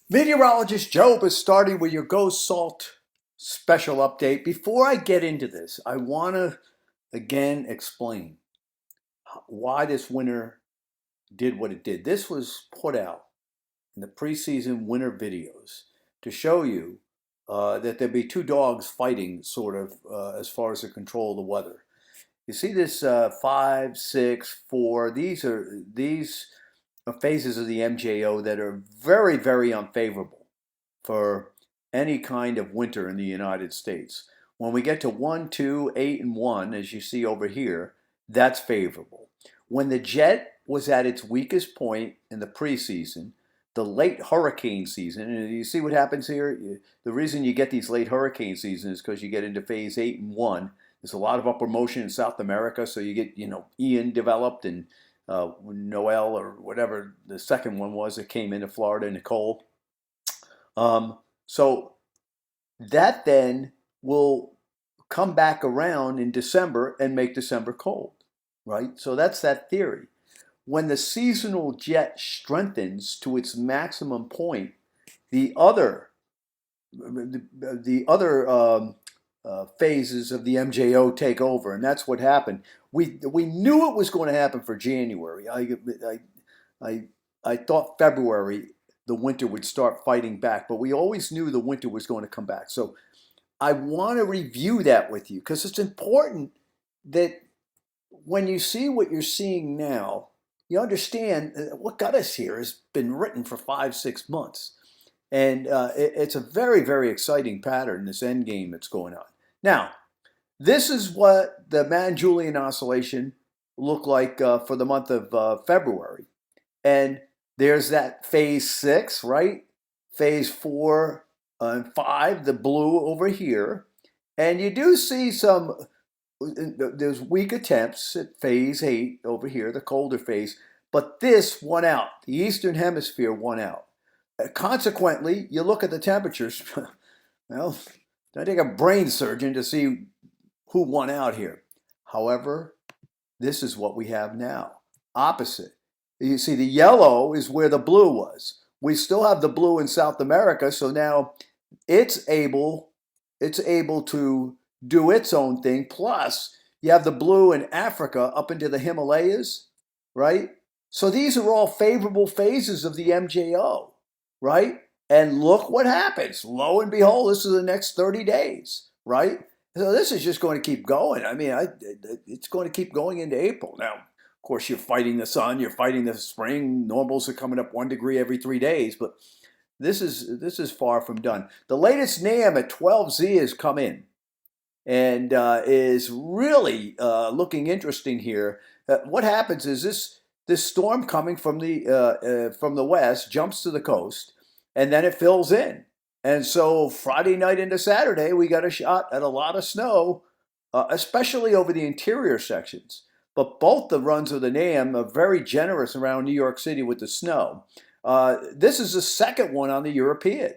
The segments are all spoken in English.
Meteorologist Joe Bastardi with your Ghost Salt special update. Before I get into this, I want to again explain why this winter did what it did. This was put out in the preseason winter videos to show you that there'd be two dogs fighting, sort of, as far as the control of the weather. You see this 5, 6, 4. These phases of the MJO that are very, very unfavorable for any kind of winter in the United States. When we get to 1, 2, 8, and 1, as you see over here, that's favorable. When the jet was at its weakest point in the preseason, the late hurricane season, and you see what happens here? The reason you get these late hurricane seasons is because you get into phase 8 and 1. There's a lot of upper motion in South America, so you get, Ian developed and Noel or whatever the second one was that came into Florida, Nicole. So that then will come back around in December and make December cold, right? So that's that theory. When the seasonal jet strengthens to its maximum point, the other phases of the MJO take over, and that's what happened. We knew it was going to happen for January. I thought February the winter would start fighting back, but we always knew the winter was going to come back. So I want to review that with you because it's important that when you see what you're seeing now, you understand what got us here has been written for 5, 6 months. And it's a very, very exciting pattern, this end game that's going on. Now, this is what the Mann-Julian oscillation looked like for the month of February. And there's that phase 6, right? Phase 4 and 5, the blue over here. And you do see there's weak attempts at phase 8 over here, the colder phase. But this won out. The Eastern Hemisphere won out. Consequently, you look at the temperatures. Well, I take a brain surgeon to see who won out here. However, this is what we have now. Opposite. You see, the yellow is where the blue was. We still have the blue in South America, so now it's able to do its own thing. Plus, you have the blue in Africa up into the Himalayas, right? So these are all favorable phases of the MJO, right? And look what happens. Lo and behold, this is the next 30 days, right? So this is just going to keep going. I mean, it's going to keep going into April. Now, of course, you're fighting the sun, you're fighting the spring. Normals are coming up 1 degree every 3 days, but this is far from done. The latest NAM at 12Z has come in and is really looking interesting here. What happens is this storm coming from the west jumps to the coast, and then it fills in. And so Friday night into Saturday, we got a shot at a lot of snow, especially over the interior sections. But both the runs of the NAM are very generous around New York City with the snow. This is the second one on the European.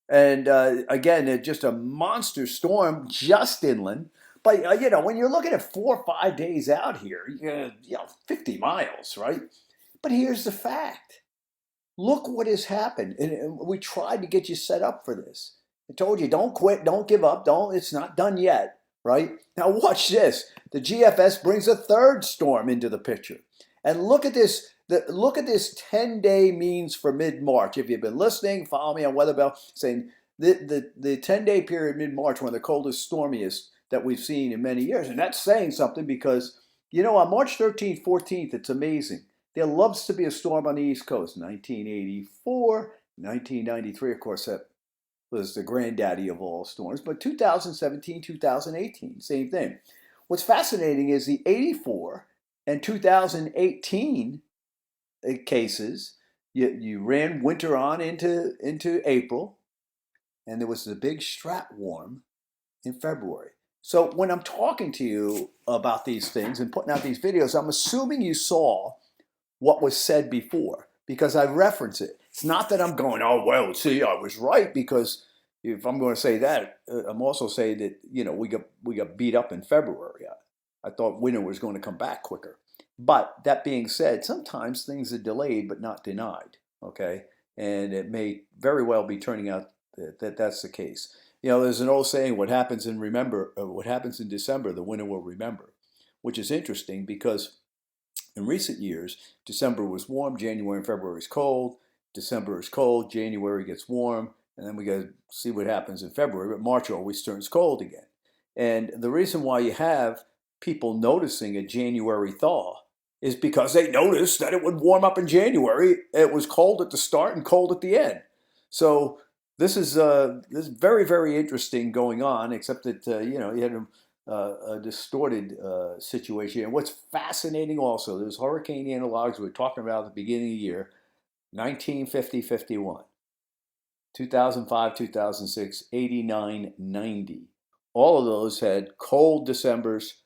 And again, just a monster storm just inland. But, when you're looking at 4 or 5 days out here, 50 miles, right? But here's the fact. Look what has happened. And we tried to get you set up for this. I told you, don't quit, don't give up, it's not done yet, right? Now watch this. The GFS brings a third storm into the picture. And look at this. Look at this 10-day means for mid-March. If you've been listening, follow me on Weather Bell, saying the 10-day period mid-March, one of the coldest, stormiest that we've seen in many years. And that's saying something because, on March 13th, 14th, it's amazing. There loves to be a storm on the East Coast. 1984, 1993, of course, that was the granddaddy of all storms. But 2017, 2018, same thing. What's fascinating is the 84 and 2018 cases. You ran winter on into April, and there was the big strap warm in February. So when I'm talking to you about these things and putting out these videos, I'm assuming you saw what was said before because I reference it. It's not that I'm going, oh, well, see, I was right, because if I'm going to say that, I'm also saying that, we got beat up in February. I thought winter was going to come back quicker. But that being said, sometimes things are delayed but not denied, okay? and it may very well be turning out that that's the case. You know, there's an old saying: what happens in December, the winter will remember," which is interesting because in recent years, December was warm, January and February is cold. December is cold, January gets warm, and then we got to see what happens in February. But March always turns cold again. And the reason why you have people noticing a January thaw is because they noticed that it would warm up in January. It was cold at the start and cold at the end. So this is very, very interesting going on. Except that you had a distorted situation. And what's fascinating also, there's hurricane analogs we were talking about at the beginning of the year: 1950, 51, 2005, 2006, 89, 90. All of those had cold Decembers.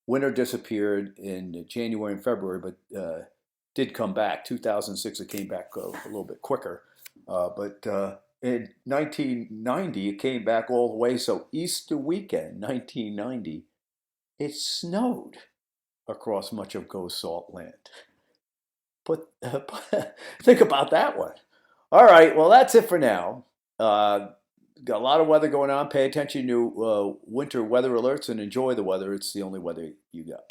Winter disappeared in January and February, but did come back. 2006, it came back a little bit quicker. But in 1990, it came back all the way. So Easter weekend, 1990, it snowed across much of Go Salt Land. Put, think about that one. All right, well, that's it for now. Got a lot of weather going on. Pay attention to winter weather alerts and enjoy the weather. It's the only weather you got.